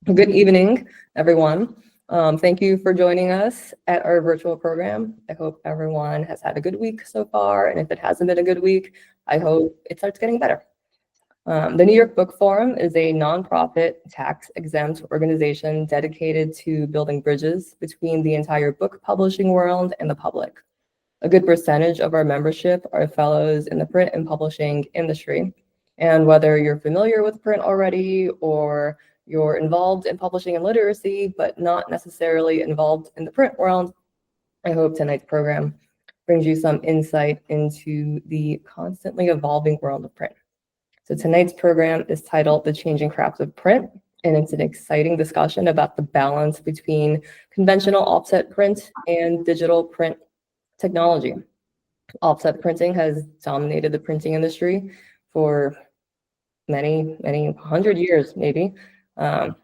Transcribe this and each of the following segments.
Good evening, everyone. Thank you for joining us at our virtual program. I hope everyone has had a good week so far, and if it hasn't been a good week, I hope it starts getting better. The New York Book Forum is a nonprofit, tax-exempt organization dedicated to building bridges between the entire book publishing world and the public. A good percentage of our membership are fellows in the print and publishing industry. And whether you're familiar with print already or you're involved in publishing and literacy, but not necessarily involved in the print world, I hope tonight's program brings you some insight into the constantly evolving world of print. So tonight's program is titled The Changing Crafts of Print, and it's an exciting discussion about the balance between conventional offset print and digital print technology. Offset printing has dominated the printing industry for many 100 years, maybe. The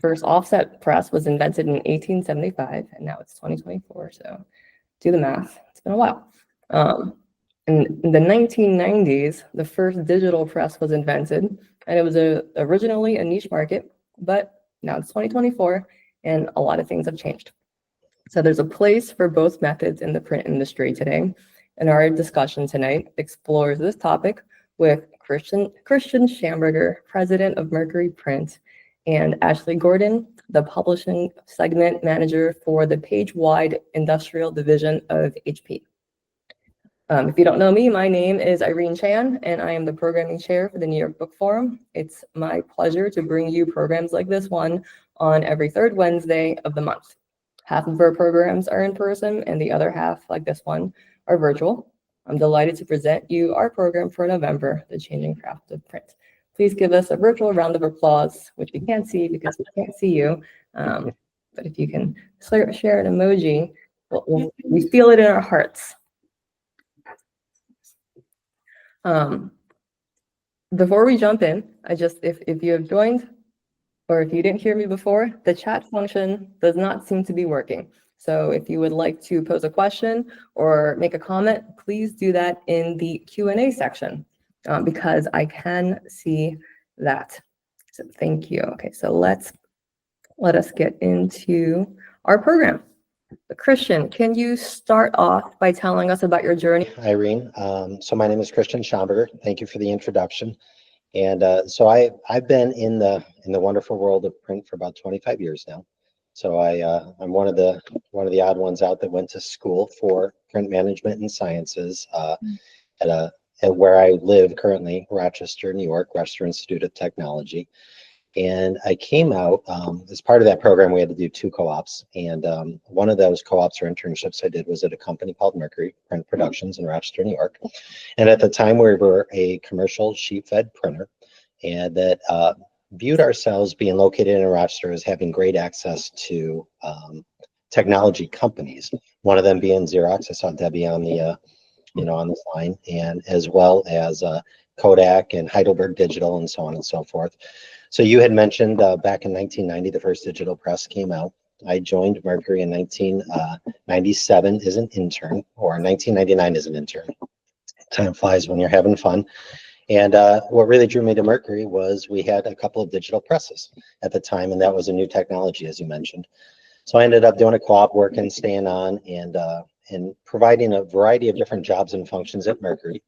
first offset press was invented in 1875, and now it's 2024, so do the math. It's been a while. In the 1990s, the first digital press was invented, and it was originally a niche market, but now it's 2024, and a lot of things have changed. So there's a place for both methods in the print industry today, and our discussion tonight explores this topic with Christian Schamberger, president of Mercury Print, and Ashley Gordan, the publishing segment manager for the page-wide industrial division of HP. If you don't know me, my name is Irene Chan, and I am the programming chair for the New York Book Forum. It's my pleasure to bring you programs like this one on every third Wednesday of the month. Half of our programs are in person, and the other half, like this one, are virtual. I'm delighted to present you our program for November, The Changing Craft of Print. Please give us a virtual round of applause, which we can't see because we can't see you. But if you can share an emoji, we feel it in our hearts. Before we jump in, if you have joined or if you didn't hear me before, the chat function does not seem to be working. So if you would like to pose a question or make a comment, please do that in the Q&A section because I can see that. So thank you. Okay, so let us get into our program. Christian, can you start off by telling us about your journey? Irene, so my name is Christian Schamberger. Thank you for the introduction. And so I've been in the wonderful world of print for about 25 years now. So I'm one of the odd ones out that went to school for print management and sciences at where I live currently, Rochester, New York, Rochester Institute of Technology. And I came out, as part of that program, we had to do 2 co-ops. And one of those co-ops or internships I did was at a company called Mercury Print Productions in Rochester, New York. And at the time, we were a commercial sheet-fed printer, and that viewed ourselves being located in Rochester as having great access to technology companies. One of them being Xerox. I saw Debbie on the on this line, and as well as Kodak and Heidelberg Digital and so on and so forth. So you had mentioned back in 1990, the first digital press came out. I joined Mercury in 1997 as an intern, or 1999 as an intern. Time flies when you're having fun. And what really drew me to Mercury was we had a couple of digital presses at the time, and that was a new technology, as you mentioned. So I ended up doing a co-op, working, staying on, and providing a variety of different jobs and functions at Mercury.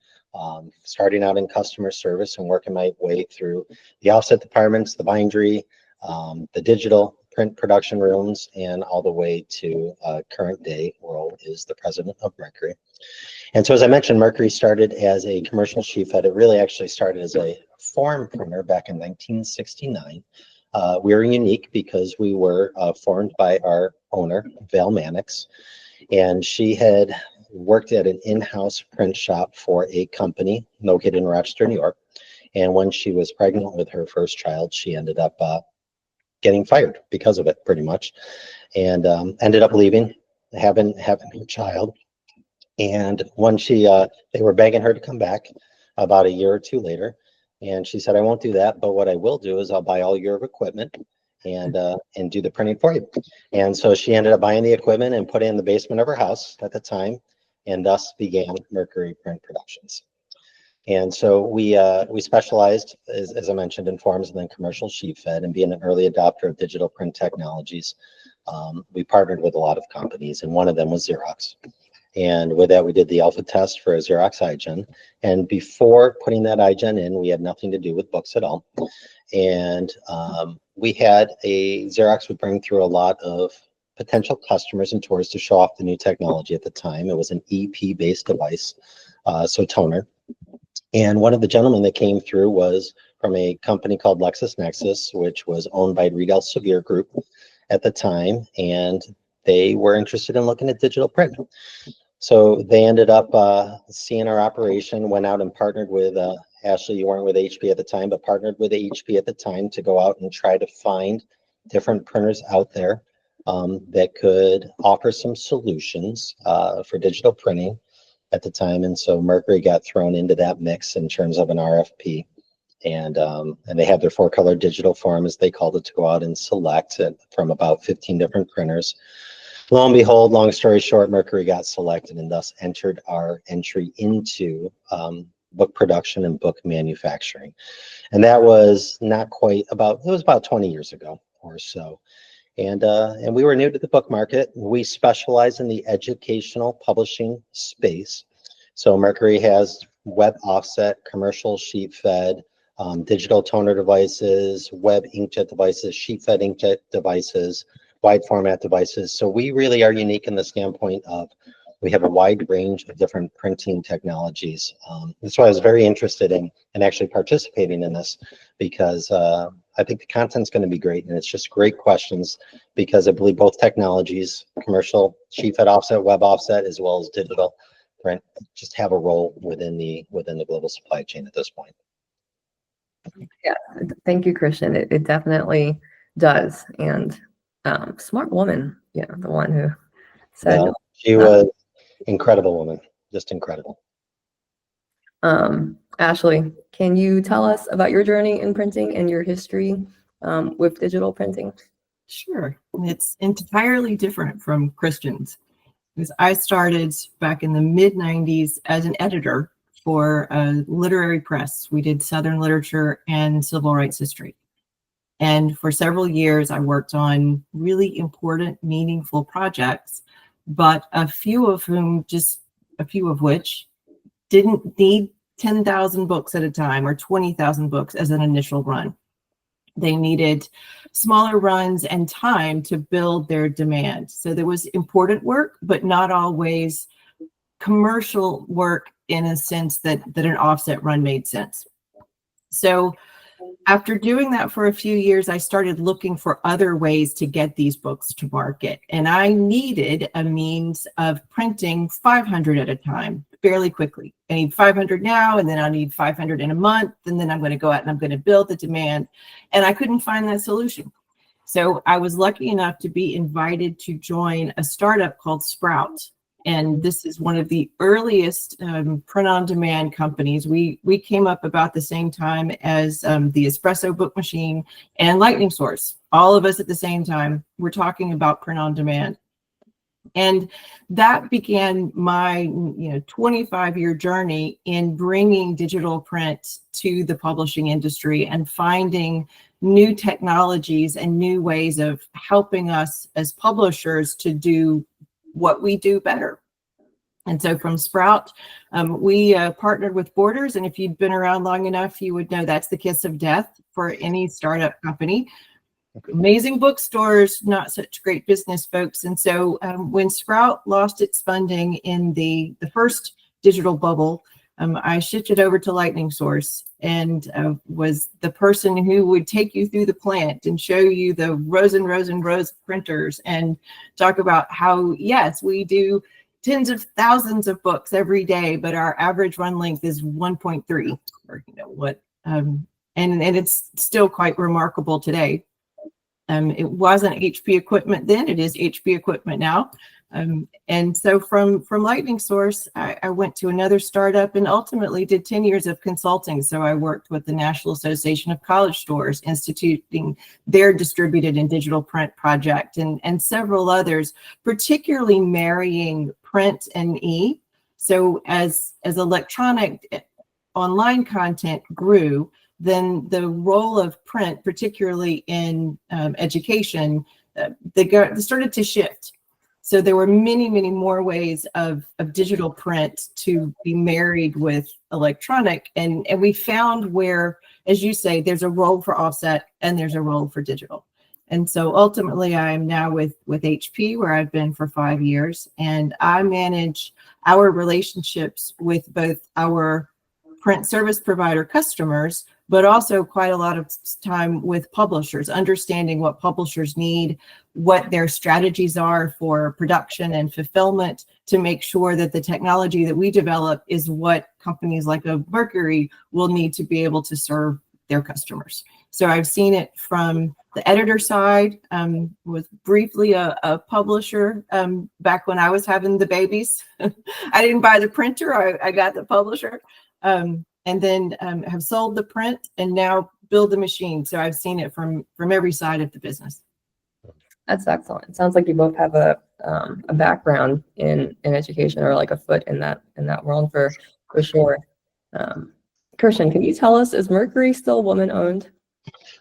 Starting out in customer service and working my way through the offset departments, the bindery, the digital print production rooms, and all the way to current day role is the president of Mercury. And so as I mentioned, Mercury started as a commercial sheet fed. It really actually started as a form printer back in 1969. We were unique because we were formed by our owner, Val Mannix, and she had worked at an in-house print shop for a company located in Rochester, New York. And when she was pregnant with her first child, she ended up getting fired because of it, pretty much, and ended up leaving, having her child. And when they were begging her to come back about a year or 2 later, and she said, "I won't do that, but what I will do is I'll buy all your equipment and do the printing for you." And so she ended up buying the equipment and put it in the basement of her house at the time, and thus began Mercury Print Productions. And so we specialized, as I mentioned, in forms and then commercial sheet fed, and being an early adopter of digital print technologies, we partnered with a lot of companies, and one of them was Xerox. And with that, we did the alpha test for a Xerox iGen. And before putting that iGen in, we had nothing to do with books at all. And we had Xerox would bring through a lot of potential customers and tours to show off the new technology at the time. It was an EP-based device, so toner. And one of the gentlemen that came through was from a company called LexisNexis, which was owned by Reed Elsevier Group at the time. And they were interested in looking at digital print. So they ended up seeing our operation, went out and partnered with Ashley, you weren't with HP at the time, but partnered with HP at the time to go out and try to find different printers out there that could offer some solutions for digital printing at the time. And so Mercury got thrown into that mix in terms of an RFP. And they had their 4-color digital form, as they called it, to go out and select from about 15 different printers. Lo and behold, long story short, Mercury got selected and thus entered our entry into book production and book manufacturing. And that was not quite about, it was about 20 years ago or so. And we were new to the book market. We specialize in the educational publishing space. So Mercury has web offset, commercial sheet fed, digital toner devices, web inkjet devices, sheet fed inkjet devices, wide format devices. So we really are unique in the standpoint of we have a wide range of different printing technologies. That's why I was very interested in actually participating in this, because I think the content's going to be great, and it's just great questions, because I believe both technologies, commercial sheet fed offset, web offset, as well as digital print, just have a role within the global supply chain at this point. Yeah, thank you, Christian. It definitely does. And smart woman, the one who said, yeah, she was incredible woman, just incredible. Ashley, can you tell us about your journey in printing and your history with digital printing? Sure. It's entirely different from Christian's, because I started back in the mid-90s as an editor for a literary press. We did Southern literature and civil rights history. And for several years, I worked on really important, meaningful projects, but a few of which didn't need 10,000 books at a time or 20,000 books as an initial run. They needed smaller runs and time to build their demand. So there was important work, but not always commercial work in a sense that an offset run made sense. So after doing that for a few years, I started looking for other ways to get these books to market. And I needed a means of printing 500 at a time fairly quickly. I need 500 now, and then I'll need 500 in a month. And then I'm going to go out and I'm going to build the demand. And I couldn't find that solution. So I was lucky enough to be invited to join a startup called Sprout. And this is one of the earliest print-on-demand companies. We came up about the same time as the Espresso book machine and Lightning Source. All of us at the same time, we're talking about print-on-demand. And that began my 25-year journey in bringing digital print to the publishing industry and finding new technologies and new ways of helping us as publishers to do what we do better. And so from Sprout, we partnered with Borders. And if you'd been around long enough, you would know that's the kiss of death for any startup company. Amazing bookstores, not such great business folks. And so when Sprout lost its funding in the first digital bubble, I shifted over to Lightning Source and was the person who would take you through the plant and show you the rows and rows and rows of printers and talk about how, yes, we do tens of thousands of books every day, but our average run length is 1.3, or and it's still quite remarkable today. It wasn't HP equipment then, it is HP equipment now. And so from Lightning Source, I went to another startup and ultimately did 10 years of consulting. So I worked with the National Association of College Stores, instituting their distributed and digital print project and several others, particularly marrying print and e. So as electronic online content grew, then the role of print, particularly in education, they started to shift. So there were many, many more ways of digital print to be married with electronic. And we found where, as you say, there's a role for offset and there's a role for digital. And so ultimately, I am now with HP, where I've been for 5 years, and I manage our relationships with both our print service provider customers, but also quite a lot of time with publishers, understanding what publishers need, what their strategies are for production and fulfillment, to make sure that the technology that we develop is what companies like a Mercury will need to be able to serve their customers. So I've seen it from the editor side, was briefly a publisher back when I was having the babies. I didn't buy the printer, I got the publisher. And then have sold the print and now build the machine. So I've seen it from every side of the business. That's excellent. It sounds like you both have a background in education, or like a foot in that world for sure. Christian, can you tell us, is Mercury still woman owned?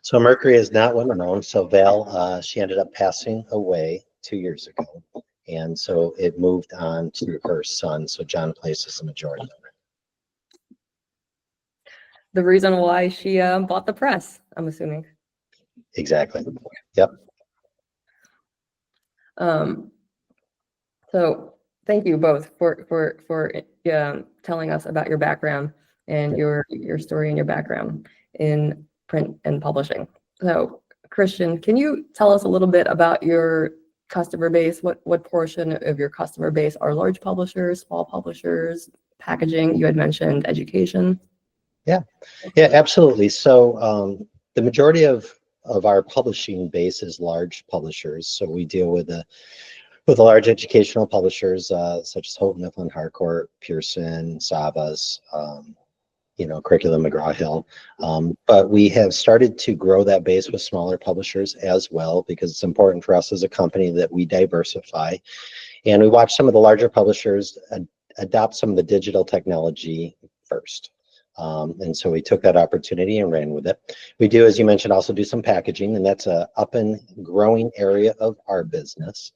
So Mercury is not women owned. So Val, she ended up passing away 2 years ago. And so it moved on to her son. So John places the majority of it. The reason why she bought the press, I'm assuming. Exactly. Yep. So thank you both for telling us about your background and your story and your background in print and publishing. So Christian, can you tell us a little bit about your customer base? What portion of your customer base are large publishers, small publishers, packaging? You had mentioned education. Yeah, absolutely. So the majority of our publishing base is large publishers. So we deal with the large educational publishers such as Houghton, Mifflin Harcourt, Pearson, Savas, Curriculum McGraw-Hill. But we have started to grow that base with smaller publishers as well, because it's important for us as a company that we diversify. And we watch some of the larger publishers adopt some of the digital technology first. And so we took that opportunity and ran with it. We do, as you mentioned, also do some packaging, and that's a up and growing area of our business.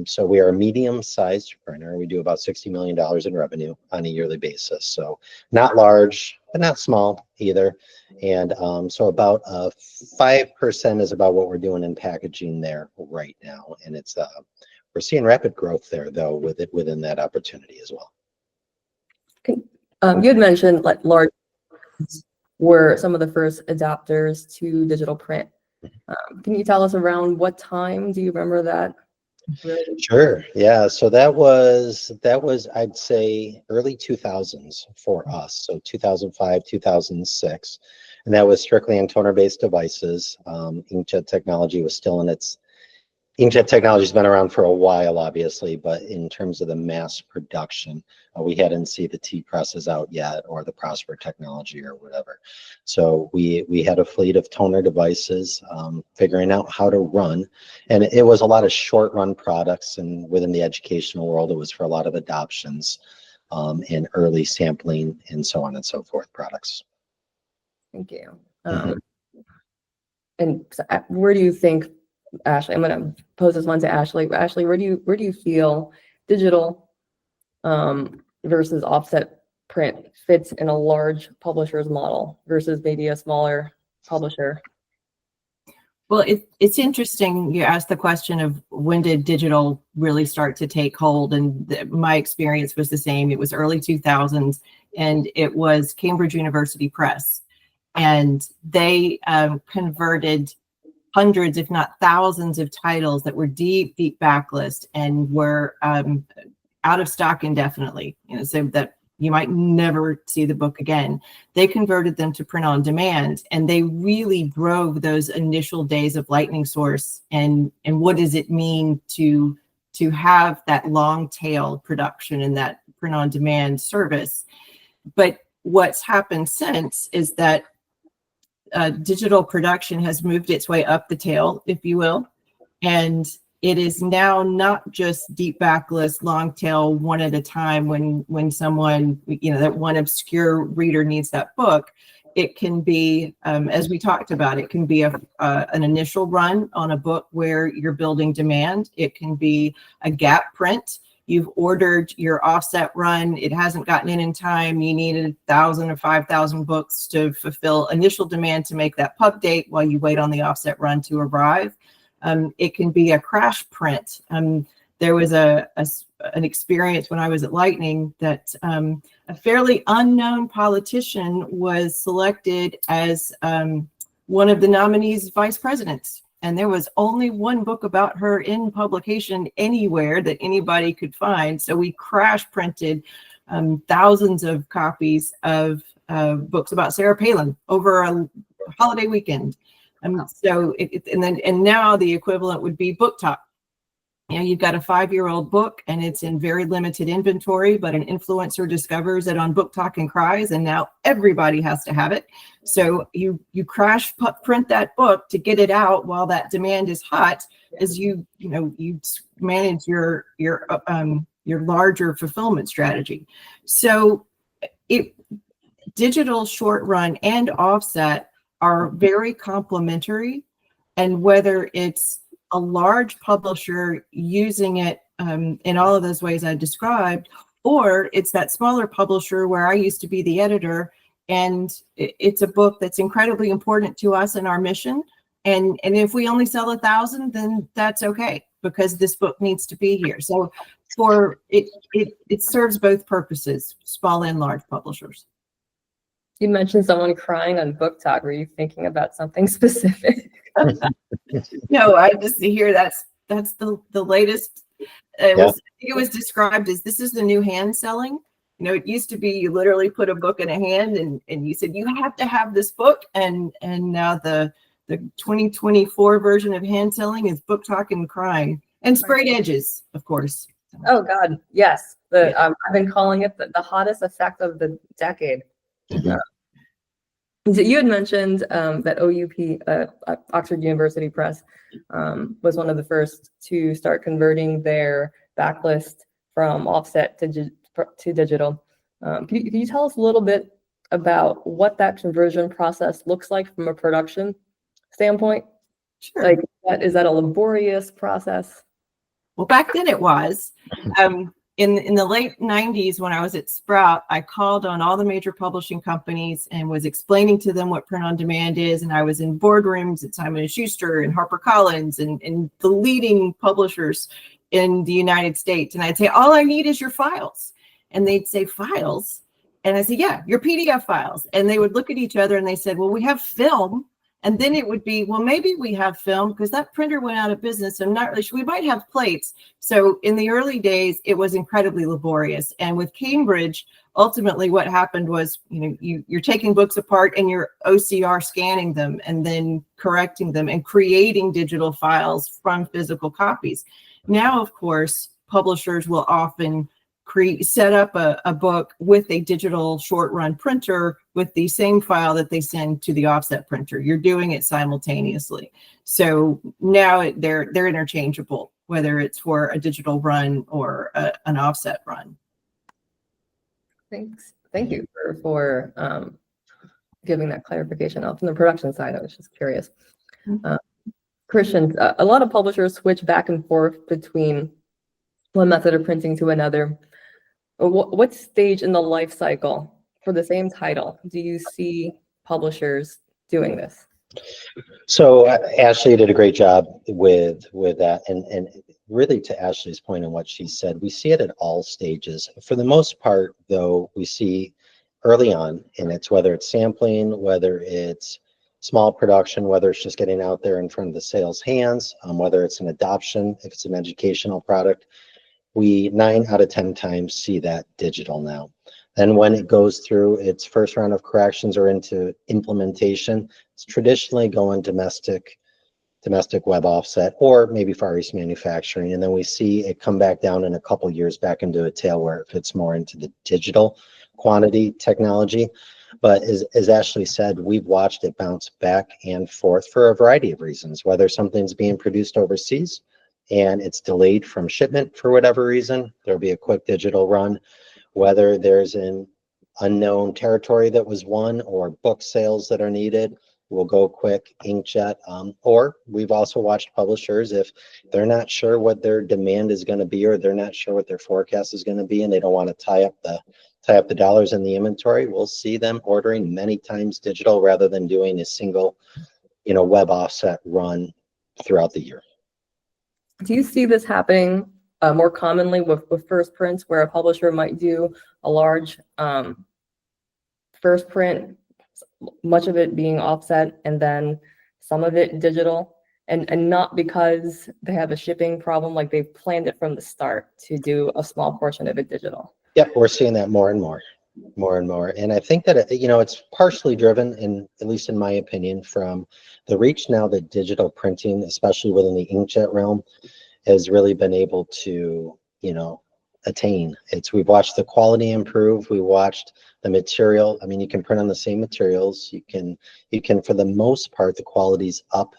So we are a medium-sized printer. We do about $60 million in revenue on a yearly basis. So not large, but not small either. And so about 5% is about what we're doing in packaging there right now. And it's we're seeing rapid growth there, though, within that opportunity as well. Okay. You had mentioned like large were some of the first adopters to digital print. Can you tell us around what time? Do you remember that? Sure. Yeah. So that was I'd say early 2000s for us. So 2005, 2006, and that was strictly on toner-based devices. Inkjet technology was still in its. Inkjet technology has been around for a while, obviously, but in terms of the mass production, we hadn't seen the T presses out yet, or the Prosper technology, or whatever. So we had a fleet of toner devices, figuring out how to run, and it was a lot of short run products. And within the educational world, it was for a lot of adoptions, and early sampling, and so on and so forth products. Thank you. And where do you think, Ashley, I'm going to pose this one to Ashley. Ashley, where do you feel digital versus offset print fits in a large publisher's model versus maybe a smaller publisher? Well, it's interesting you asked the question of when did digital really start to take hold, and my experience was the same. It was early 2000s, and it was Cambridge University Press, and they converted hundreds, if not thousands, of titles that were deep backlist and were out of stock indefinitely, so that you might never see the book again. They converted them to print on demand, and they really drove those initial days of Lightning Source and what does it mean to have that long tail production and that print on demand service. But what's happened since is that digital production has moved its way up the tail, if you will, and It is now not just deep backlist, long tail, one at a time when someone, that one obscure reader needs that book. It can be, as we talked about, it can be an initial run on a book where you're building demand. It can be a gap print. You've ordered your offset run. It hasn't gotten in time. You needed 1,000 or 5,000 books to fulfill initial demand to make that pub date while you wait on the offset run to arrive. It can be a crash print. There was an experience when I was at Lightning that a fairly unknown politician was selected as one of the nominees' vice presidents. And there was only one book about her in publication anywhere that anybody could find. So we crash printed thousands of copies of books about Sarah Palin over a holiday weekend. And now the equivalent would be Book Talk. You've got a 5-year-old book and it's in very limited inventory, but an influencer discovers it on Book Talk and cries, and now everybody has to have it. So you crash print that book to get it out while that demand is hot, as you manage your larger fulfillment strategy. So digital short run and offset are very complementary, and whether it's a large publisher using it in all of those ways I described, or it's that smaller publisher where I used to be the editor, and it's a book that's incredibly important to us and our mission. And if we only sell 1,000, then that's okay, because this book needs to be here. So it serves both purposes, small and large publishers. You mentioned someone crying on Book Talk. Were you thinking about something specific? No, I just hear that's the latest. I think it was described as, this is the new hand selling. It used to be you literally put a book in a hand and you said you have to have this book, and now the 2024 version of hand selling is Book Talk and crying and sprayed edges, of course. Oh God, yes. I've been calling it the hottest effect of the decade. So you had mentioned that OUP, Oxford University Press, was one of the first to start converting their backlist from offset to digital. Can you tell us a little bit about what that conversion process looks like from a production standpoint? Sure. Like, is that a laborious process? Well, back then it was. In the late 90s, when I was at Sprout, I called on all the major publishing companies and was explaining to them what print on demand is. And I was in boardrooms at Simon & Schuster and HarperCollins and the leading publishers in the United States. And I'd say, all I need is your files. And they'd say, files? And I said, yeah, your PDF files. And they would look at each other and they said, well, we have film. And then it would be, well, maybe we have film because that printer went out of business. I'm not really sure. We might have plates. So in the early days, it was incredibly laborious. And with Cambridge, ultimately what happened was, you're taking books apart and you're OCR scanning them and then correcting them and creating digital files from physical copies. Now, of course, publishers will often set up a book with a digital short run printer with the same file that they send to the offset printer. You're doing it simultaneously. So now they're interchangeable, whether it's for a digital run or an offset run. Thanks. Thank you for giving that clarification. From the production side, I was just curious. Christian, a lot of publishers switch back and forth between one method of printing to another. What stage in the life cycle for the same title do you see publishers doing this? So Ashley did a great job with that, and really to Ashley's point and what she said, we see it at all stages. For the most part, though, we see early on, and it's whether it's sampling, whether it's small production, whether it's just getting out there in front of the sales hands, whether it's an adoption, if it's an educational product. We 9 out of 10 times see that digital now. Then when it goes through its first round of corrections or into implementation, it's traditionally going domestic web offset or maybe Far East manufacturing. And then we see it come back down in a couple years back into a tail where it fits more into the digital quantity technology. But as Ashley said, we've watched it bounce back and forth for a variety of reasons, whether something's being produced overseas, and it's delayed from shipment for whatever reason, there'll be a quick digital run, whether there's an unknown territory that was won or book sales that are needed. We'll go quick inkjet, or we've also watched publishers, if they're not sure what their demand is going to be, or they're not sure what their forecast is going to be, and they don't want to tie up the dollars in the inventory, we'll see them ordering many times digital rather than doing a single, web offset run throughout the year. Do you see this happening more commonly with first prints, where a publisher might do a large first print, much of it being offset and then some of it digital, and not because they have a shipping problem, like they've planned it from the start to do a small portion of it digital? Yep, we're seeing that more and more. And I think that, it's partially driven, at least in my opinion, from the reach now that digital printing, especially within the inkjet realm, has really been able to, attain. We've watched the quality improve. We watched the material. I mean, you can print on the same materials. You can, for the most part, the quality's up,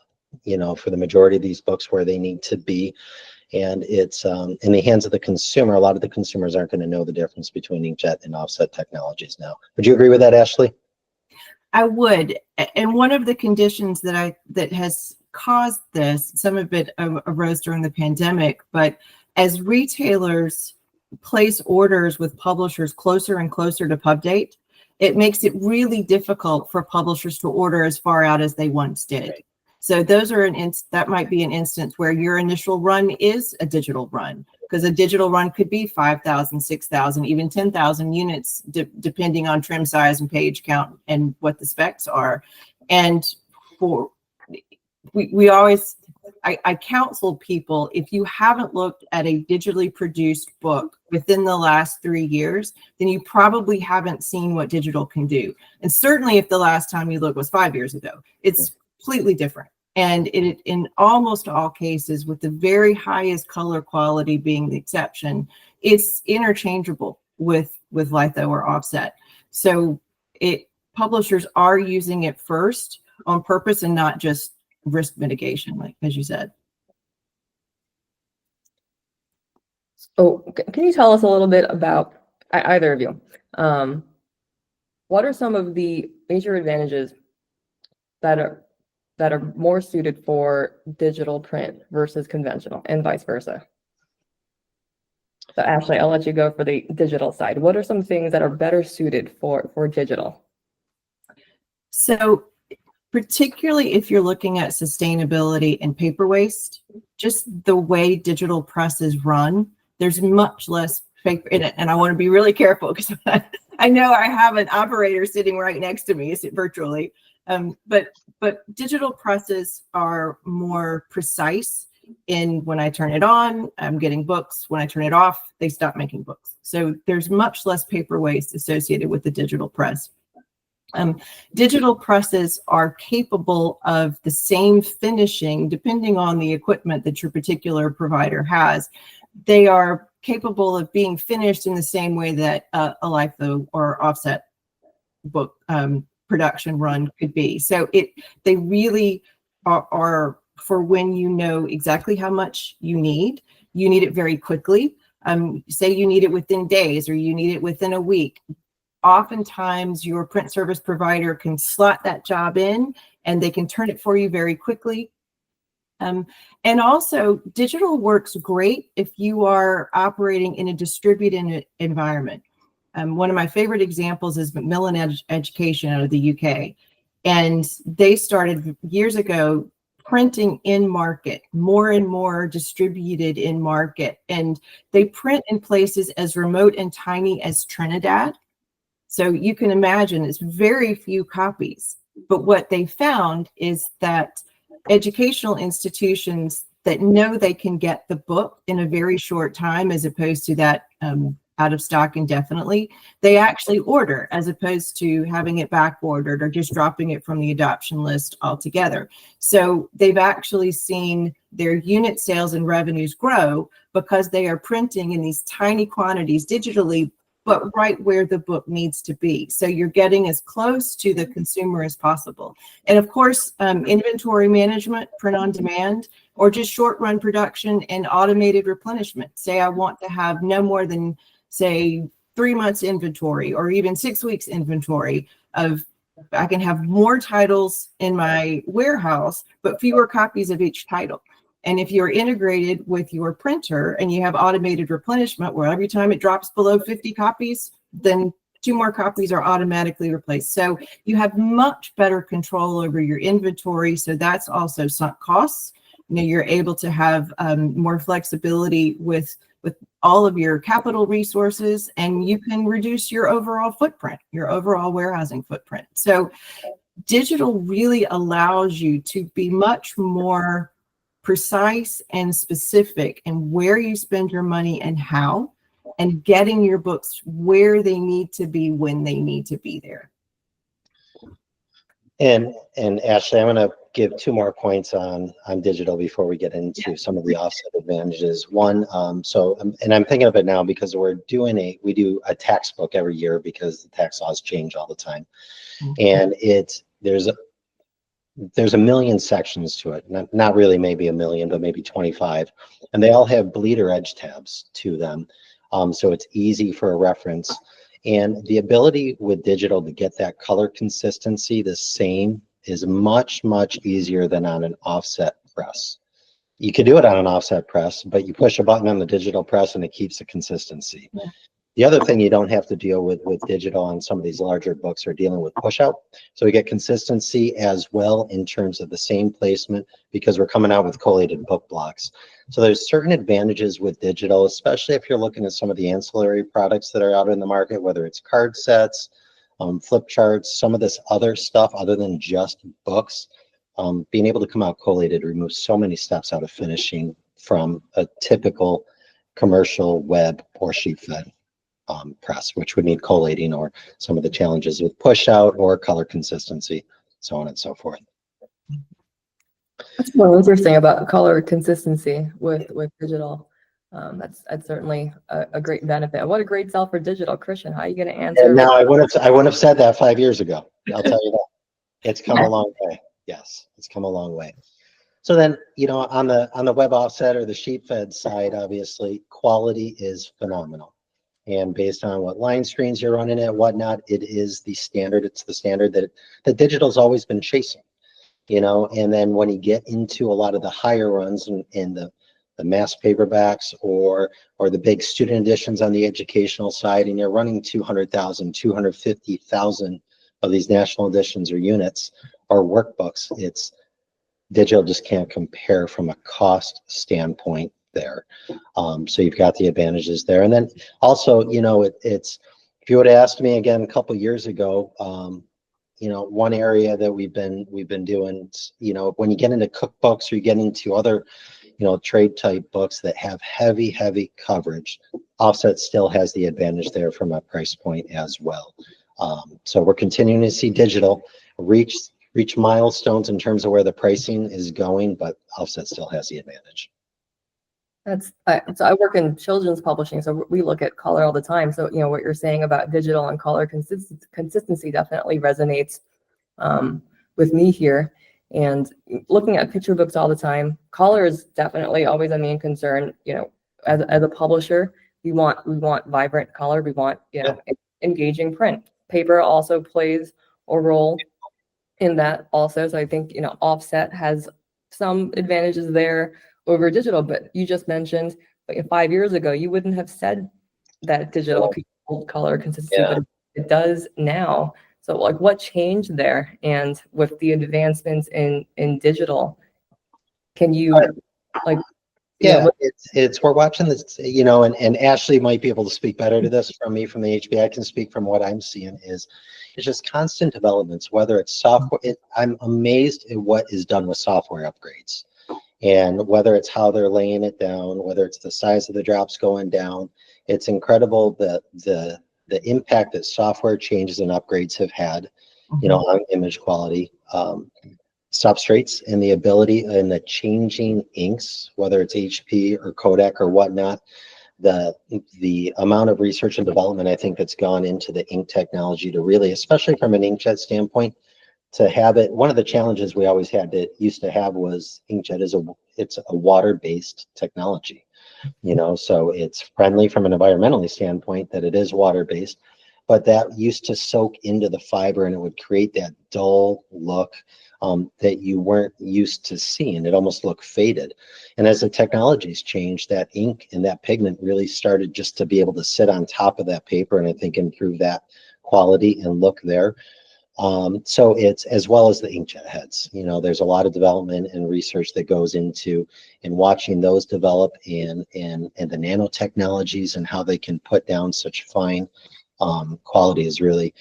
for the majority of these books where they need to be. And it's in the hands of the consumer. A lot of the consumers aren't going to know the difference between inkjet and offset technologies now. Would you agree with that, Ashley? I would. And one of the conditions that has caused this, some of it arose during the pandemic, but as retailers place orders with publishers closer and closer to pub date, it makes it really difficult for publishers to order as far out as they once did. So those are that might be an instance where your initial run is a digital run, because a digital run could be 5,000, 6,000, even 10,000 units, depending on trim size and page count and what the specs are. And we always, I counsel people, if you haven't looked at a digitally produced book within the last 3 years, then you probably haven't seen what digital can do. And certainly if the last time you looked was 5 years ago, it's completely different. And in almost all cases, with the very highest color quality being the exception, it's interchangeable with litho or offset. So publishers are using it first on purpose and not just risk mitigation, like as you said. Oh, can you tell us a little bit about, either of you, what are some of the major advantages that are more suited for digital print versus conventional, and vice versa? So Ashley, I'll let you go for the digital side. What are some things that are better suited for digital? So particularly if you're looking at sustainability and paper waste, just the way digital presses run, there's much less paper in it. And I want to be really careful because I know I have an operator sitting right next to me virtually. But digital presses are more precise in when I turn it on, I'm getting books. When I turn it off, they stop making books. So there's much less paper waste associated with the digital press. Digital presses are capable of the same finishing, depending on the equipment that your particular provider has. They are capable of being finished in the same way that a litho or offset book production run could be. So they really are for when you know exactly how much you need it very quickly. Say you need it within days or you need it within a week. Oftentimes your print service provider can slot that job in and they can turn it for you very quickly. And also digital works great if you are operating in a distributed environment. One of my favorite examples is Macmillan Education out of the UK. And they started years ago printing in market, more and more distributed in market. And they print in places as remote and tiny as Trinidad. So you can imagine it's very few copies. But what they found is that educational institutions that know they can get the book in a very short time, as opposed to that out of stock indefinitely, they actually order as opposed to having it back ordered or just dropping it from the adoption list altogether. So they've actually seen their unit sales and revenues grow because they are printing in these tiny quantities digitally but right where the book needs to be. So you're getting as close to the consumer as possible. And of course, inventory management, print on demand, or just short run production and automated replenishment. Say I want to have no more than, say, 3 months inventory or even 6 weeks inventory of, I can have more titles in my warehouse, but fewer copies of each title. And if you're integrated with your printer and you have automated replenishment, where every time it drops below 50 copies, then 2 more copies are automatically replaced. So you have much better control over your inventory. So that's also sunk costs. You know, you're able to have more flexibility with all of your capital resources, and you can reduce your overall footprint, your overall warehousing footprint. So digital really allows you to be much more precise and specific in where you spend your money and how, and getting your books where they need to be when they need to be there. And Ashley, I'm going to give 2 more points on digital before we get into some of the offset advantages. One, and I'm thinking of it now because we do a tax book every year because the tax laws change all the time, and there's a million sections to it. Not really, maybe a million, but maybe 25, and they all have bleeder edge tabs to them, so it's easy for a reference. And the ability with digital to get that color consistency the same is much, much easier than on an offset press. You could do it on an offset press, but you push a button on the digital press and it keeps the consistency. Yeah. The other thing you don't have to deal with digital on some of these larger books are dealing with push out. So we get consistency as well in terms of the same placement because we're coming out with collated book blocks. So there's certain advantages with digital, especially if you're looking at some of the ancillary products that are out in the market, whether it's card sets, flip charts, some of this other stuff other than just books. Being able to come out collated removes so many steps out of finishing from a typical commercial web or sheet fed press, which would need collating or some of the challenges with push out or color consistency, so on and so forth. That's more interesting about color consistency with digital. That's certainly a great benefit. What a great sell for digital, Christian. How are you going to answer? Now I wouldn't have said that 5 years ago. I'll tell you that. It's come a long way. Yes, it's come a long way. So then, you know, on the web offset or the sheet fed side, obviously quality is phenomenal. And based on what line screens you're running at, whatnot, it is the standard. It's the standard that digital's always been chasing, you know. And then when you get into a lot of the higher runs in the mass paperbacks or the big student editions on the educational side, and you're running 200,000, 250,000 of these national editions or units or workbooks, it's digital just can't compare from a cost standpoint there. So you've got the advantages there. And then also, you know, it's if you would have asked me again a couple of years ago, you know, one area that we've been doing, you know, when you get into cookbooks or you get into other, you know, trade type books that have heavy coverage, offset still has the advantage there from a price point as well. So we're continuing to see digital reach milestones in terms of where the pricing is going, but offset still has the advantage. So I work in children's publishing, so we look at color all the time. So, you know, what you're saying about digital and color consistency definitely resonates with me here. And looking at picture books all the time, color is definitely always a main concern. You know, as a publisher, we want vibrant color. We want, you know, engaging print. Paper also plays a role in that also. So I think, you know, offset has some advantages there over digital, but you just mentioned like 5 years ago, you wouldn't have said that digital could hold color consistency, but it does now. So like what changed there? And with the advancements in digital, can you like, it's we're watching this, you know, and Ashley might be able to speak better to this from me from the HB. I can speak from what I'm seeing it's just constant developments, whether it's software. I'm amazed at what is done with software upgrades. And whether it's how they're laying it down, whether it's the size of the drops going down, it's incredible the impact that software changes and upgrades have had, you know, on image quality, substrates, and the ability and the changing inks, whether it's HP or Kodak or whatnot. the amount of research and development I think that's gone into the ink technology to really, especially from an inkjet standpoint, to have it. One of the challenges we always used to have was inkjet it's a water-based technology, so it's friendly from an environmentally standpoint that it is water-based, but that used to soak into the fiber and it would create that dull look that you weren't used to seeing. It almost looked faded. And as the technologies changed, that ink and that pigment really started just to be able to sit on top of that paper and I think improve that quality and look there. So it's, as well as the inkjet heads, there's a lot of development and research that goes into watching those develop and the nanotechnologies and how they can put down such fine quality is really,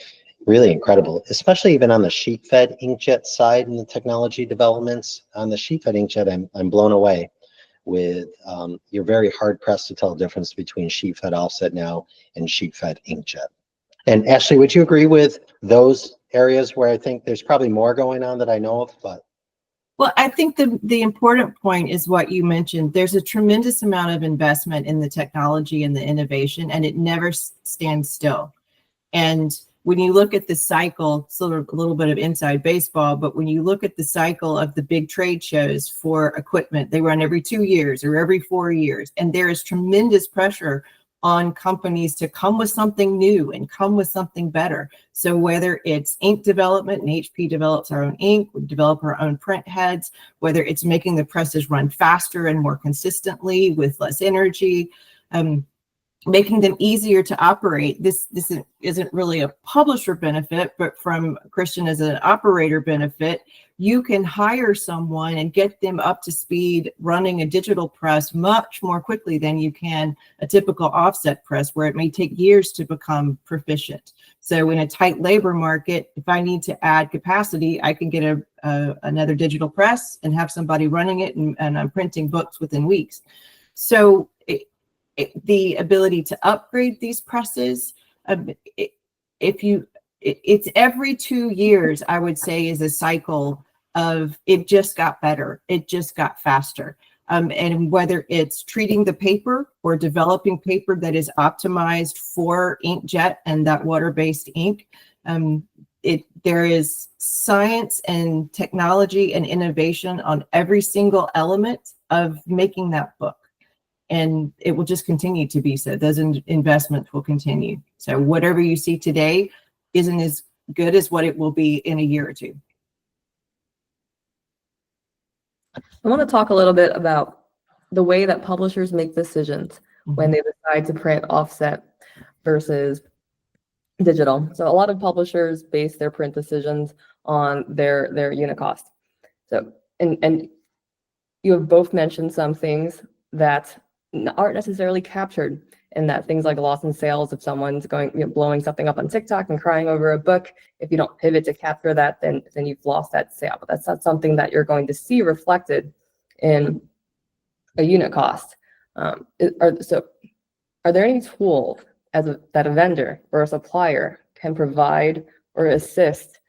really incredible, especially even on the sheet fed inkjet side and the technology developments. On the sheet fed inkjet, I'm blown away with, you're very hard pressed to tell the difference between sheet fed offset now and sheet fed inkjet. And Ashley, would you agree with those areas where I think there's probably more going on that I know of? But well, I think the important point is what you mentioned. There's a tremendous amount of investment in the technology and the innovation, and it never stands still. And when you look at the cycle, sort of a little bit of inside baseball, but when you look at the cycle of the big trade shows for equipment, they run every 2 years or every 4 years, and there is tremendous pressure on companies to come with something new and come with something better. So whether it's ink development, and HP develops our own ink, we develop our own print heads, whether it's making the presses run faster and more consistently with less energy, making them easier to operate. This isn't really a publisher benefit, but from Christian as an operator benefit, you can hire someone and get them up to speed running a digital press much more quickly than you can a typical offset press, where it may take years to become proficient. So in a tight labor market, if I need to add capacity, I can get another digital press and have somebody running it, and I'm printing books within weeks. So the ability to upgrade these presses, it's every 2 years, I would say, is a cycle of it just got better, it just got faster. And whether it's treating the paper or developing paper that is optimized for inkjet and that water-based ink, there is science and technology and innovation on every single element of making that book. And it will just continue to be so. Those investments will continue. So whatever you see today isn't as good as what it will be in a year or two. I want to talk a little bit about the way that publishers make decisions when they decide to print offset versus digital. So a lot of publishers base their print decisions on their unit cost. So, and you have both mentioned some things that aren't necessarily captured in that, things like loss in sales. If someone's going, blowing something up on TikTok and crying over a book, if you don't pivot to capture that, then you've lost that sale. But that's not something that you're going to see reflected in a unit cost. Are there any tools that a vendor or a supplier can provide or assist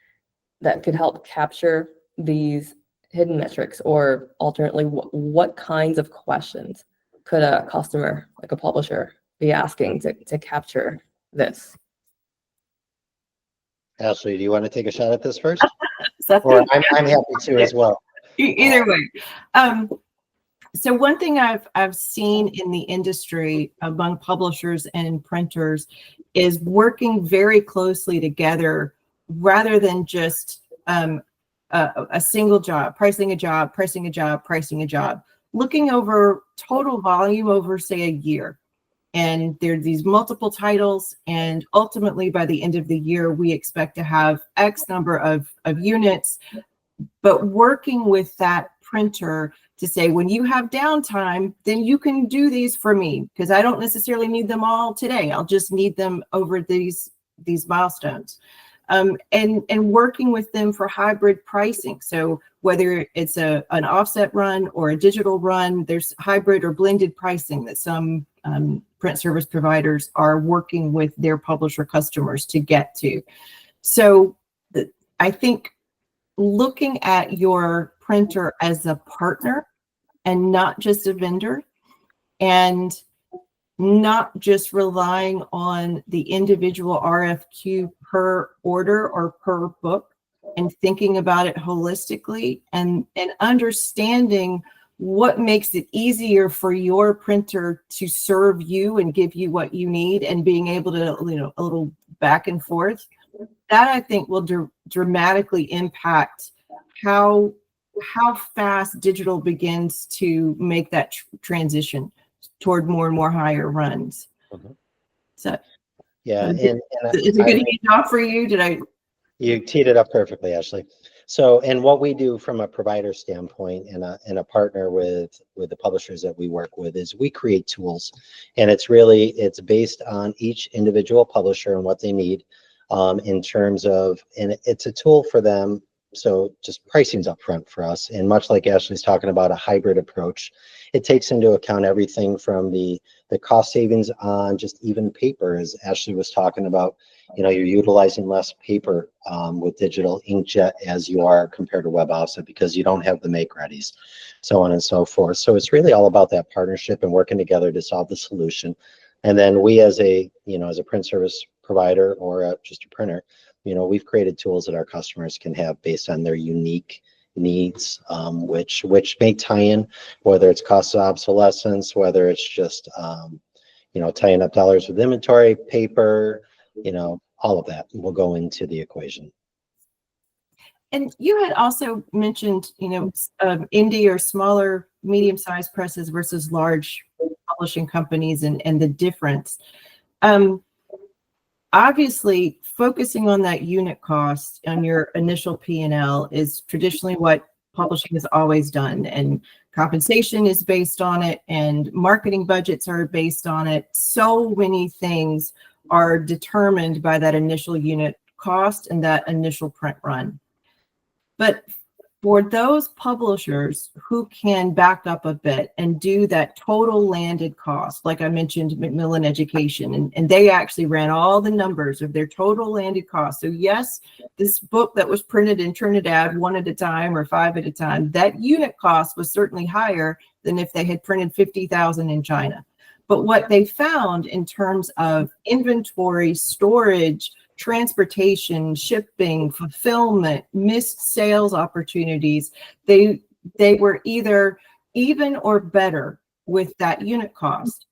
that could help capture these hidden metrics? Or alternately, what kinds of questions could a customer, like a publisher, be asking to capture this? Ashley, do you want to take a shot at this first? Or I'm happy to as well. Either way. So one thing I've seen in the industry among publishers and printers is working very closely together rather than just a single job, pricing a job, looking over total volume over, say, a year. And there are these multiple titles, and ultimately by the end of the year, we expect to have X number of units, but working with that printer to say, when you have downtime, then you can do these for me, because I don't necessarily need them all today. I'll just need them over these milestones. And working with them for hybrid pricing. So whether it's an offset run or a digital run, there's hybrid or blended pricing that some print service providers are working with their publisher customers to get to. So I think looking at your printer as a partner and not just a vendor, and not just relying on the individual RFQ per order or per book, and thinking about it holistically and understanding what makes it easier for your printer to serve you and give you what you need, and being able to, you know, a little back and forth. That I think will dramatically impact how fast digital begins to make that transition toward more and more higher runs. Mhm. So Yeah, is and it good enough for you? you teed it up perfectly, Ashley. So, and what we do from a provider standpoint and a partner with the publishers that we work with is we create tools, and it's based on each individual publisher and what they need in terms of, and it's a tool for them. So just pricing's up front for us. And much like Ashley's talking about a hybrid approach, it takes into account everything from the cost savings on just even paper, as Ashley was talking about. You know, you're utilizing less paper with digital inkjet as you are compared to web offset, because you don't have the make readies, so on and so forth. So it's really all about that partnership and working together to solve the solution. And then we, as a print service provider or just a printer, you know, we've created tools that our customers can have based on their unique needs, which may tie in, whether it's cost of obsolescence, whether it's just you know, tying up dollars with inventory, paper, you know, all of that will go into the equation. And you had also mentioned, you know, indie or smaller, medium-sized presses versus large publishing companies, and the difference. Obviously, focusing on that unit cost on your initial P&L is traditionally what publishing has always done, and compensation is based on it, and marketing budgets are based on it. So many things are determined by that initial unit cost and that initial print run. But for those publishers who can back up a bit and do that total landed cost, like I mentioned, Macmillan Education, and they actually ran all the numbers of their total landed cost. So yes, this book that was printed in Trinidad 1 at a time or 5 at a time, that unit cost was certainly higher than if they had printed 50,000 in China. But what they found in terms of inventory, storage, transportation, shipping, fulfillment, missed sales opportunities, they were either even or better with that unit cost.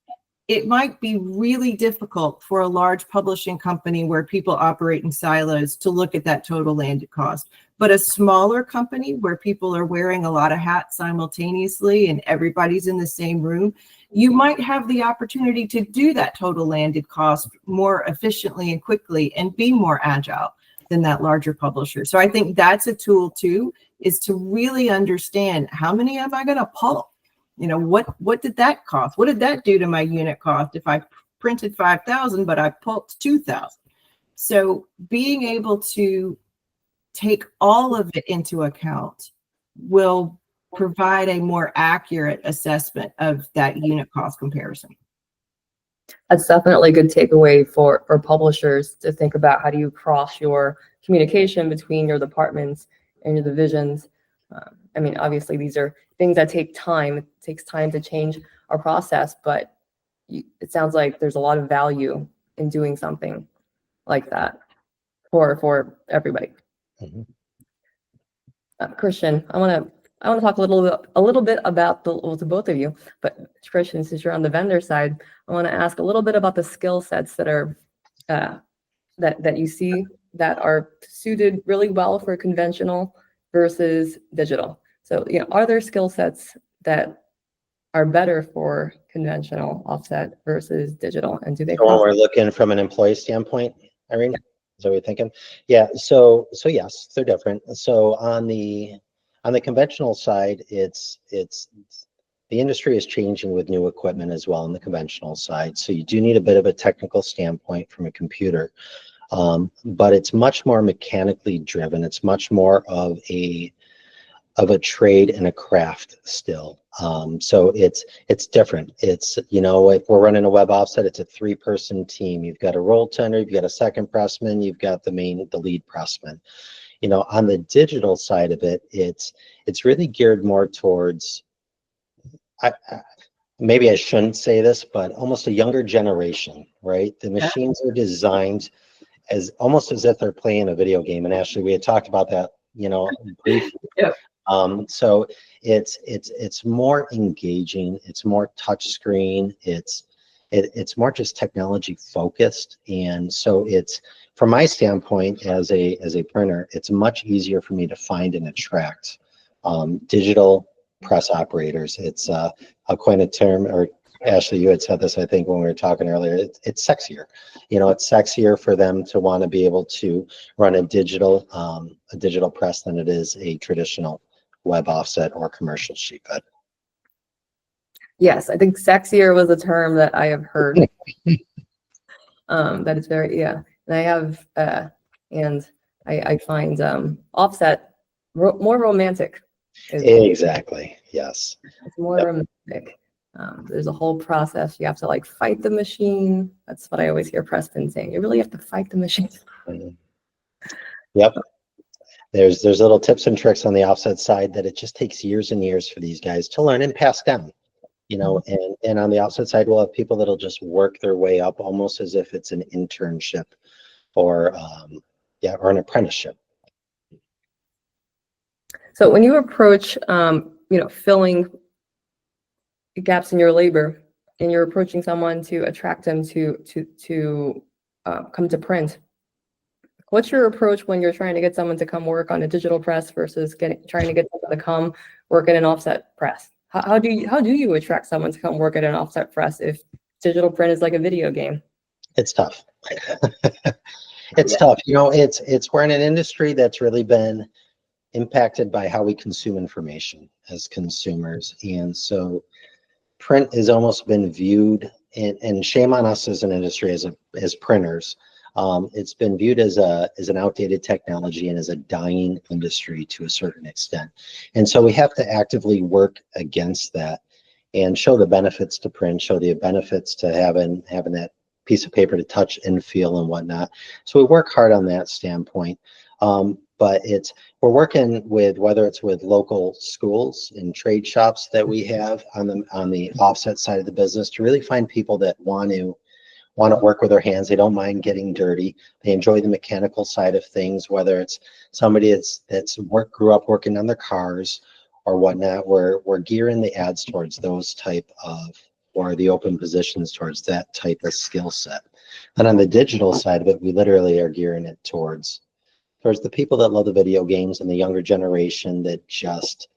It might be really difficult for a large publishing company where people operate in silos to look at that total landed cost. But a smaller company where people are wearing a lot of hats simultaneously and everybody's in the same room, you might have the opportunity to do that total landed cost more efficiently and quickly and be more agile than that larger publisher. So I think that's a tool too, is to really understand, how many am I going to pull? You know, what did that cost? What did that do to my unit cost if I printed 5,000 but I pulped 2,000? So being able to take all of it into account will provide a more accurate assessment of that unit cost comparison. That's definitely a good takeaway for publishers to think about. How do you cross your communication between your departments and your divisions? I mean, obviously, these are things that take time. It takes time to change our process, but it sounds like there's a lot of value in doing something like that for everybody. Mm-hmm. Christian, I want to talk a little bit about to both of you. But Christian, since you're on the vendor side, I want to ask a little bit about the skill sets that are that you see that are suited really well for conventional versus digital. So, you know, are there skill sets that are better for conventional offset versus digital, and do they? So when we're looking from an employee standpoint, Irene, is that what you're thinking? Yeah. So yes, they're different. So on the conventional side, it's the industry is changing with new equipment as well on the conventional side. So you do need a bit of a technical standpoint from a computer, but it's much more mechanically driven. It's much more of a trade and a craft still. So it's different. It's, you know, if we're running a web offset, it's a 3-person team. You've got a roll tender, you've got a second pressman, you've got the lead pressman. You know, on the digital side of it, it's really geared more towards, maybe I shouldn't say this, but almost a younger generation, right? The Yeah. machines are designed as almost as if they're playing a video game. And Ashley, we had talked about that, briefly. Yep. So it's more engaging, it's more touchscreen, it's more just technology focused. And so it's, from my standpoint as a printer, it's much easier for me to find and attract digital press operators. It's I'll coin a term, or Ashley, you had said this, I think, when we were talking earlier, it's sexier. It's sexier for them to want to be able to run a digital press than it is a traditional web offset or commercial sheet fed. Yes, I think sexier was a term that I have heard. That is very, yeah. And I have, and I find offset more romantic. Exactly. Yes. It's more romantic. There's a whole process. You have to like fight the machine. That's what I always hear Preston saying. You really have to fight the machine. Yep. There's little tips and tricks on the offset side that it just takes years and years for these guys to learn and pass down. And on the offset side, we'll have people that'll just work their way up almost as if it's an internship or an apprenticeship. So when you approach, filling gaps in your labor, and you're approaching someone to attract them to come to print, what's your approach when you're trying to get someone to come work on a digital press versus trying to get someone to come work at an offset press? How do you attract someone to come work at an offset press if digital print is like a video game? It's tough. It's tough. We're in an industry that's really been impacted by how we consume information as consumers. And so print has almost been viewed, and shame on us as an industry, as printers, it's been viewed as an outdated technology and as a dying industry to a certain extent. And so we have to actively work against that and show the benefits to print, show the benefits to having that piece of paper to touch and feel and whatnot. So we work hard on that standpoint. But we're working with, whether it's with local schools and trade shops that we have on the offset side of the business, to really find people that want to work with their hands. They don't mind getting dirty. They enjoy the mechanical side of things, whether it's somebody grew up working on their cars or whatnot. We're gearing the ads towards those type of, or the open positions towards that type of skill set. And on the digital side of it, we literally are gearing it towards the people that love the video games and the younger generation that just,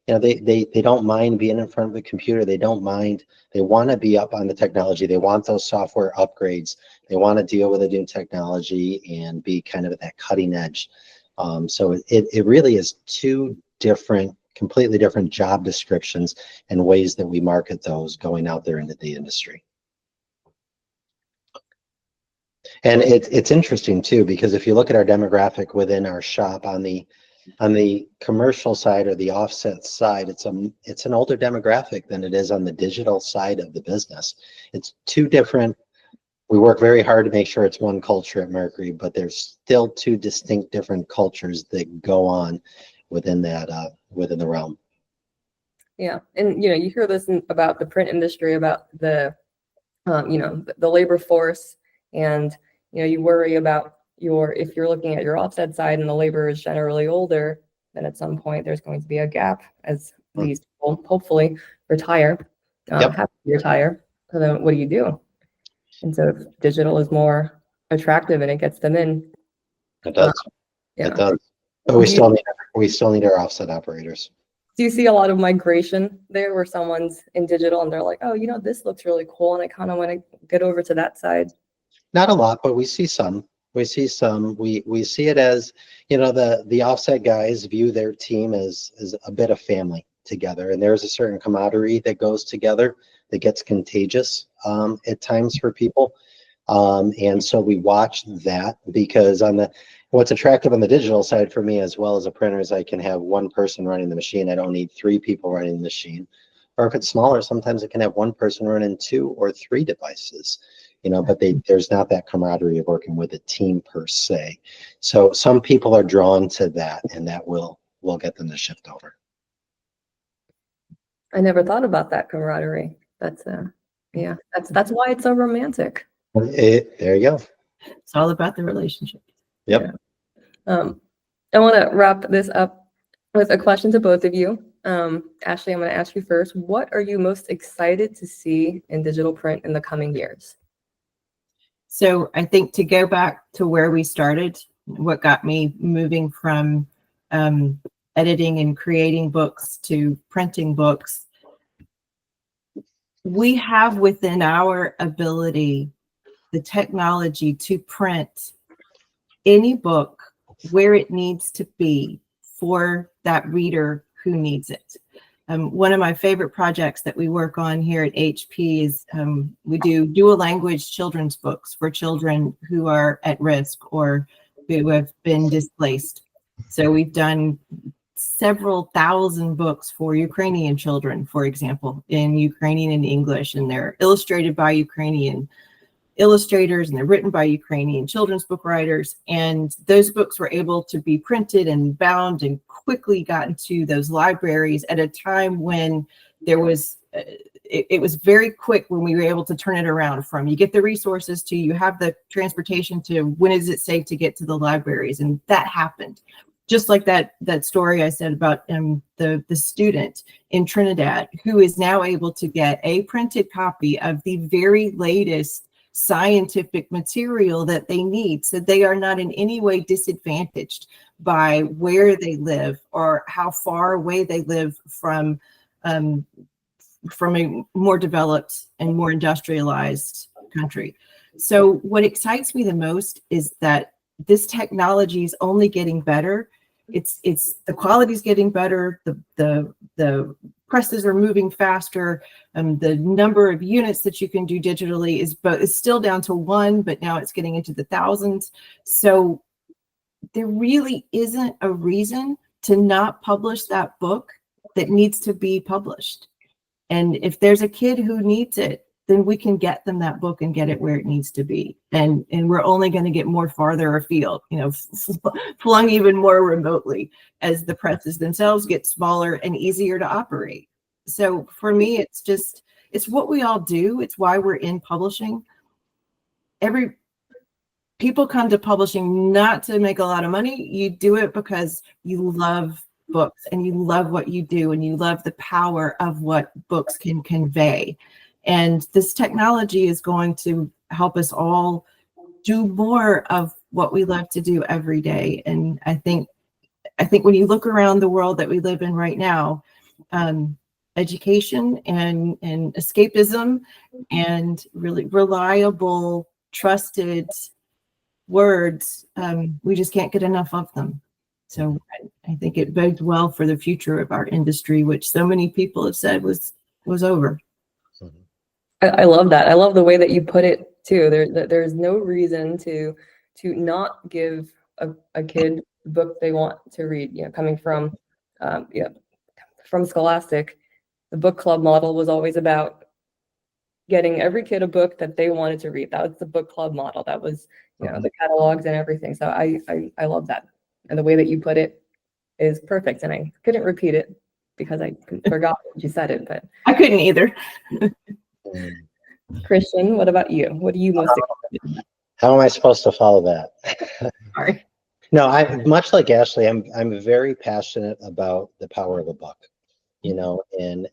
they don't mind being in front of the computer. They don't mind. They want to be up on the technology. They want those software upgrades. They want to deal with the new technology and be kind of at that cutting edge. So it really is two completely different job descriptions and ways that we market those going out there into the industry. And it's interesting too, because if you look at our demographic within our shop on the commercial side or the offset side, it's an older demographic than it is on the digital side of the business. It's two different. We work very hard to make sure it's one culture at Mercury, but there's still two distinct different cultures that go on within the realm. Yeah, and you hear this about the print industry, about the labor force, and you worry about if you're looking at your offset side and the labor is generally older, then at some point there's going to be a gap as these people hopefully retire, have to retire. So then what do you do? And so if digital is more attractive and it gets them in. It does. It does. But we still need our offset operators. Do you see a lot of migration there where someone's in digital and they're like, oh, this looks really cool and I kind of want to get over to that side? Not a lot, but we see some. We see it as, the offset guys view their team as a bit of family together. And there's a certain camaraderie that goes together that gets contagious at times for people. And so we watch that, because what's attractive on the digital side for me as well as a printer is I can have one person running the machine. I don't need three people running the machine. Or if it's smaller, sometimes it can have one person running 2 or 3 devices. But there's not that camaraderie of working with a team per se. So some people are drawn to that, and that will get them to shift over. I never thought about that camaraderie. That's yeah, that's why it's so romantic. There you go. It's all about the relationship. Yep. I want to wrap this up with a question to both of you. Ashley, I'm going to ask you first. What are you most excited to see in digital print in the coming years? So I think to go back to where we started, what got me moving from editing and creating books to printing books, we have within our ability the technology to print any book where it needs to be for that reader who needs it. One of my favorite projects that we work on here at HP is we do dual language children's books for children who are at risk or who have been displaced. So we've done several thousand books for Ukrainian children, for example, in Ukrainian and English, and they're illustrated by Ukrainian illustrators and they're written by Ukrainian children's book writers. And those books were able to be printed and bound and quickly got into those libraries at a time when there was, it was very quick when we were able to turn it around from you get the resources to you have the transportation to when is it safe to get to the libraries. And that happened. Just like that story I said about the student in Trinidad who is now able to get a printed copy of the very latest scientific material that they need, so they are not in any way disadvantaged by where they live or how far away they live from a more developed and more industrialized country. So what excites me the most is that this technology is only getting better. It's the quality is getting better. The presses are moving faster. The number of units that you can do digitally is still down to one, but now it's getting into the thousands. So there really isn't a reason to not publish that book that needs to be published. And if there's a kid who needs it, then we can get them that book and get it where it needs to be. And we're only going to get more farther afield, flung even more remotely as the presses themselves get smaller and easier to operate. So for me, it's what we all do. It's why we're in publishing. People come to publishing not to make a lot of money. You do it because you love books and you love what you do and you love the power of what books can convey. And this technology is going to help us all do more of what we love to do every day. And I think when you look around the world that we live in right now, education and escapism and really reliable, trusted words, we just can't get enough of them. So I think it bodes well for the future of our industry, which so many people have said was over. I love that. I love the way that you put it too. There's no reason to not give a kid the book they want to read. Coming from Scholastic, the book club model was always about getting every kid a book that they wanted to read. That was the book club model. That was the catalogs and everything. So I love that, and the way that you put it is perfect. And I couldn't repeat it because I forgot what you said it, but I couldn't either. Christian, what about you? What are you most excited about? How am I supposed to follow that? Sorry. No, much like Ashley, I'm very passionate about the power of a book, and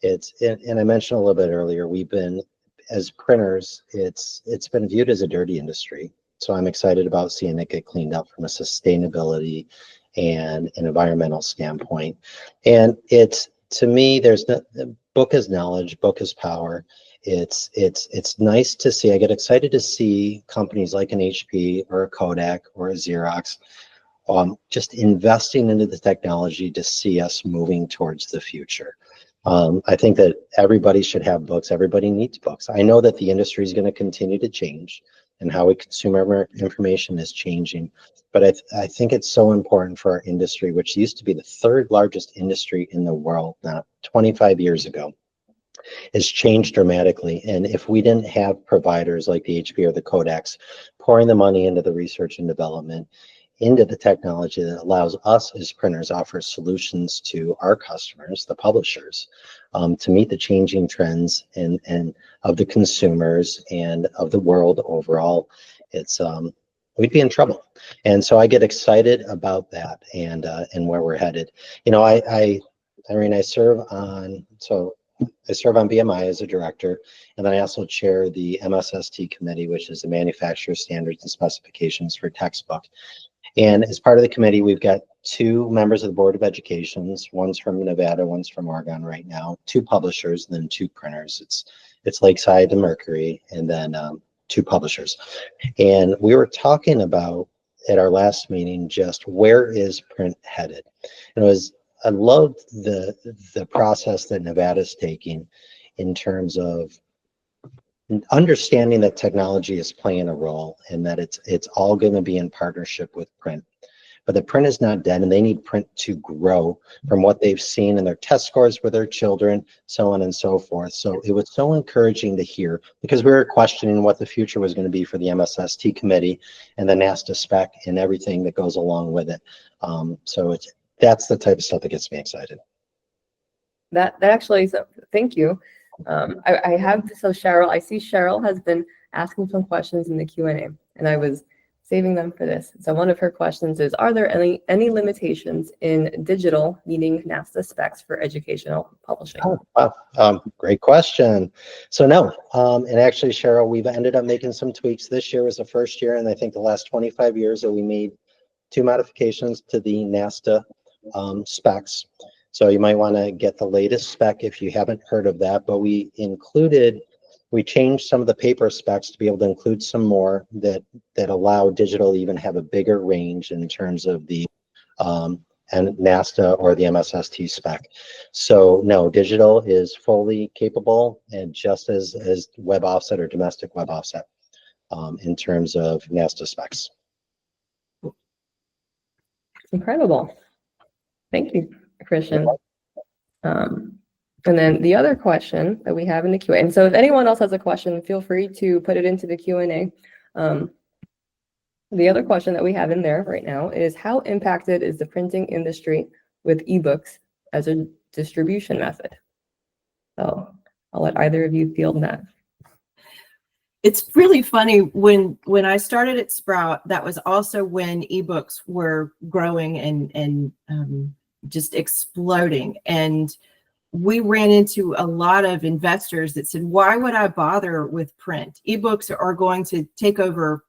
and I mentioned a little bit earlier, we've been, as printers, it's been viewed as a dirty industry. So I'm excited about seeing it get cleaned up from a sustainability and an environmental standpoint. And to me, book is knowledge, book is power. It's nice to see. I get excited to see companies like an HP or a Kodak or a Xerox just investing into the technology to see us moving towards the future. I think that everybody should have books. Everybody needs books. I know that the industry is going to continue to change and how we consume our information is changing. But I think it's so important for our industry, which used to be the third largest industry in the world, not 25 years ago, has changed dramatically. And if we didn't have providers like the HP or the Kodaks pouring the money into the research and development into the technology that allows us as printers offer solutions to our customers, the publishers, to meet the changing trends and of the consumers and of the world overall. It's we'd be in trouble. And so I get excited about that and where we're headed. You know, Irene, I serve on BMI as a director, and then I also chair the MSST committee, which is the Manufacturer Standards and Specifications for Textbook. And as part of the committee, we've got 2 members of the Board of Educations. One's from Nevada, one's from Oregon right now, 2 publishers, and then 2 printers. It's Lakeside and Mercury, and then 2 publishers. And we were talking about at our last meeting just where is print headed. And I loved the process that Nevada's taking in terms of understanding that technology is playing a role and that it's all going to be in partnership with print. But the print is not dead, and they need print to grow from what they've seen in their test scores with their children, so on and so forth. So it was so encouraging to hear, because we were questioning what the future was going to be for the MSST committee and the NASTA spec and everything that goes along with it. So that's the type of stuff that gets me excited. That actually, so thank you. I have, so Cheryl, I see Cheryl has been asking some questions in the Q&A, and I was saving them for this. So one of her questions is, are there any limitations in digital meeting NASTA specs for educational publishing? Oh, wow. Great question. So no, and actually, Cheryl, we've ended up making some tweaks. This year was the first year, and I think the last 25 years that we made 2 modifications to the NASTA specs. So you might want to get the latest spec if you haven't heard of that, but we changed some of the paper specs to be able to include some more that allow digital to even have a bigger range in terms of the and NASTA or the MSST spec. So no, digital is fully capable and just as web offset or domestic web offset in terms of NASTA specs. Incredible. Thank you, Christian. And then the other question that we have in the Q&A, and so if anyone else has a question, feel free to put it into the Q&A. The other question that we have in there right now is, how impacted is the printing industry with ebooks as a distribution method? So I'll let either of you field that. It's really funny, when I started at Sprout, that was also when ebooks were growing and just exploding. And we ran into a lot of investors that said, why would I bother with print? Ebooks are going to take over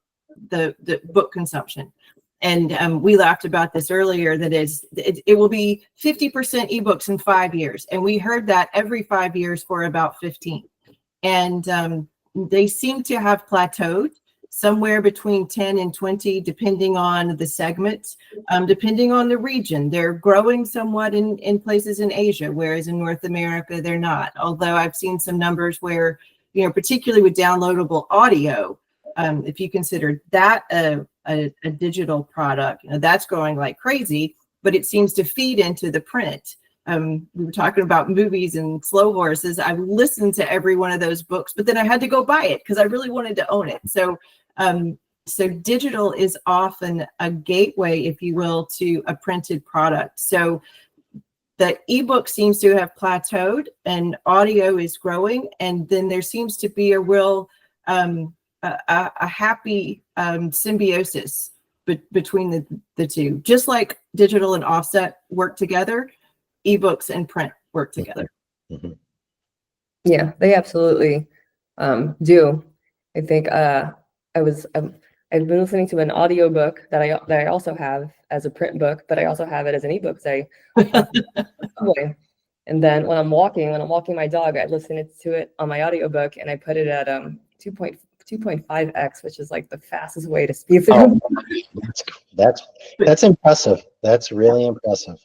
the book consumption. And we laughed about this earlier, that it will be 50% ebooks in 5 years. And we heard that every 5 years for about 15. And they seem to have plateaued somewhere between 10 and 20, depending on the segment, depending on the region. They're growing somewhat in places in Asia, whereas in North America, they're not. Although I've seen some numbers where, particularly with downloadable audio, if you consider that a digital product, that's growing like crazy, but it seems to feed into the print. We were talking about movies and slow horses. I listened to every one of those books, but then I had to go buy it because I really wanted to own it. So digital is often a gateway, if you will, to a printed product. So the ebook seems to have plateaued and audio is growing. And then there seems to be a real, a happy symbiosis between the two. Just like digital and offset work together, ebooks and print work together. Mm-hmm. Yeah, they absolutely do. I think I've been listening to an audio book that I also have as a print book, but I also have it as an ebook. And then when I'm walking my dog, I listen to it on my audiobook, and I put it at 2.5x, which is like the fastest way to speed through. Oh, that's impressive. That's really impressive.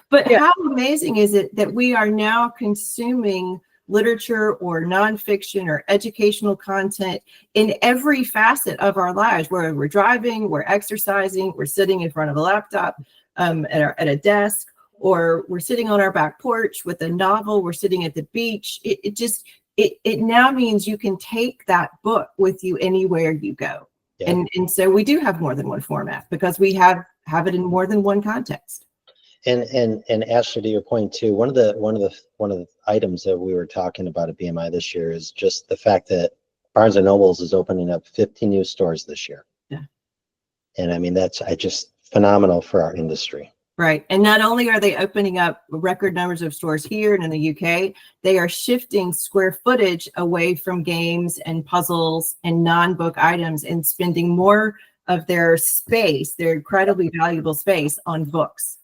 But how amazing is it that we are now consuming literature or nonfiction or educational content in every facet of our lives, where we're driving, we're exercising, we're sitting in front of a laptop at a desk, or we're sitting on our back porch with a novel, we're sitting at the beach. It now means you can take that book with you anywhere you go. Yeah. And so we do have more than one format because we have it in more than one context. And Ashley, to your point too, one of the items that we were talking about at BMI this year is just the fact that Barnes and Nobles is opening up 50 new stores this year. Yeah. And I mean, that's just phenomenal for our industry. Right. And not only are they opening up record numbers of stores here and in the UK, they are shifting square footage away from games and puzzles and non-book items and spending more of their space, their incredibly valuable space, on books.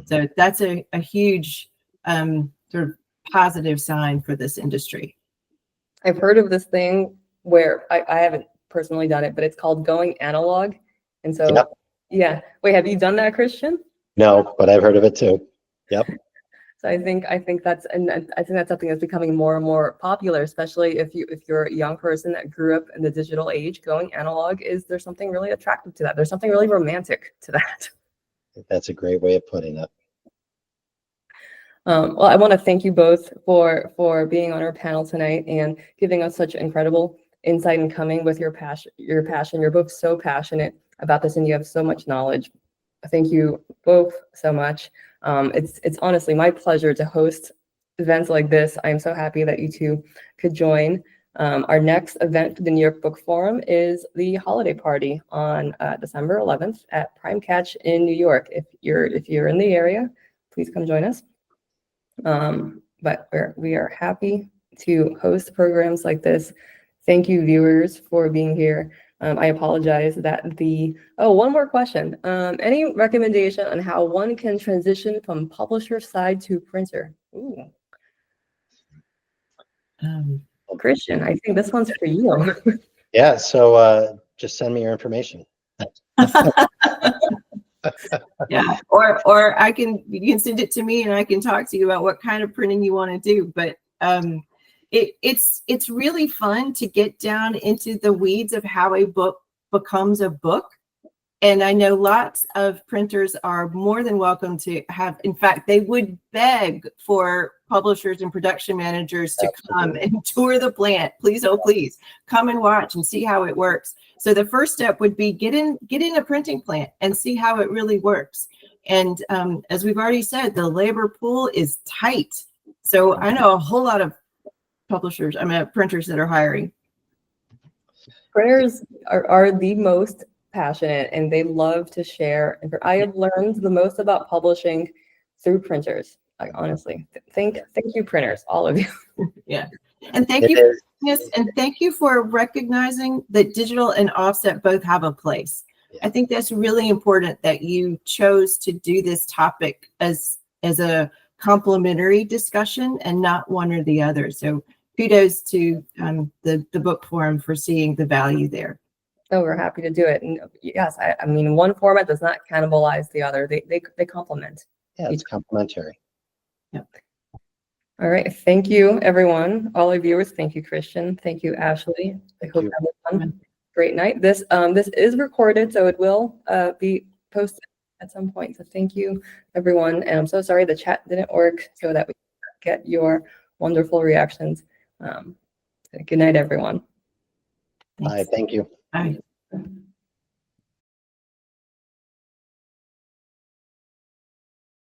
So that's a huge sort of positive sign for this industry. I've heard of this thing where I haven't personally done it, but it's called going analog. And so, Yep. yeah. Wait, have you done that, Christian? No, but I've heard of it too. Yep. So I think that's something that's becoming more and more popular, especially if you're a young person that grew up in the digital age. Going analog there's something really attractive to that. There's something really romantic to that. That's a great way of putting it. Well, I want to thank you both for being on our panel tonight and giving us such incredible insight and coming with your passion. You're both so passionate about this and you have so much knowledge. Thank you both so much. It's honestly my pleasure to host events like this. I'm so happy that you two could join. Our next event for the New York Book Forum is the holiday party on December 11th at Prime Catch in New York. If you're in the area, please come join us. But we are happy to host programs like this. Thank you, viewers, for being here. I apologize that one more question. Any recommendation on how one can transition from publisher side to printer? Ooh. Christian, I think this one's for you. Yeah. So just send me your information. Yeah. Or you can send it to me and I can talk to you about what kind of printing you want to do. But it's really fun to get down into the weeds of how a book becomes a book. And I know lots of printers are more than welcome to have, in fact, they would beg for publishers and production managers to come and tour the plant. Please, oh, please come and watch and see how it works. So the first step would be get in a printing plant and see how it really works. And as we've already said, the labor pool is tight. So I know a whole lot of printers that are hiring. Printers are the most passionate and they love to share. I have learned the most about publishing through printers. Honestly, thank you, printers, all of you. Yeah, and thank you. Yes, and thank you for recognizing that digital and offset both have a place. Yeah. I think that's really important that you chose to do this topic as a complementary discussion and not one or the other. So kudos to the book forum for seeing the value there. So we're happy to do it. And yes, I mean, one format does not cannibalize the other. They complement. Yeah, it's complementary. Yep. All right. Thank you, everyone. All our viewers. Thank you, Christian. Thank you, Ashley. I hope everyone had a great night. This is recorded, so it will be posted at some point. So thank you, everyone. And I'm so sorry the chat didn't work so that we get your wonderful reactions. Good night, everyone. Bye. Thank you. Bye.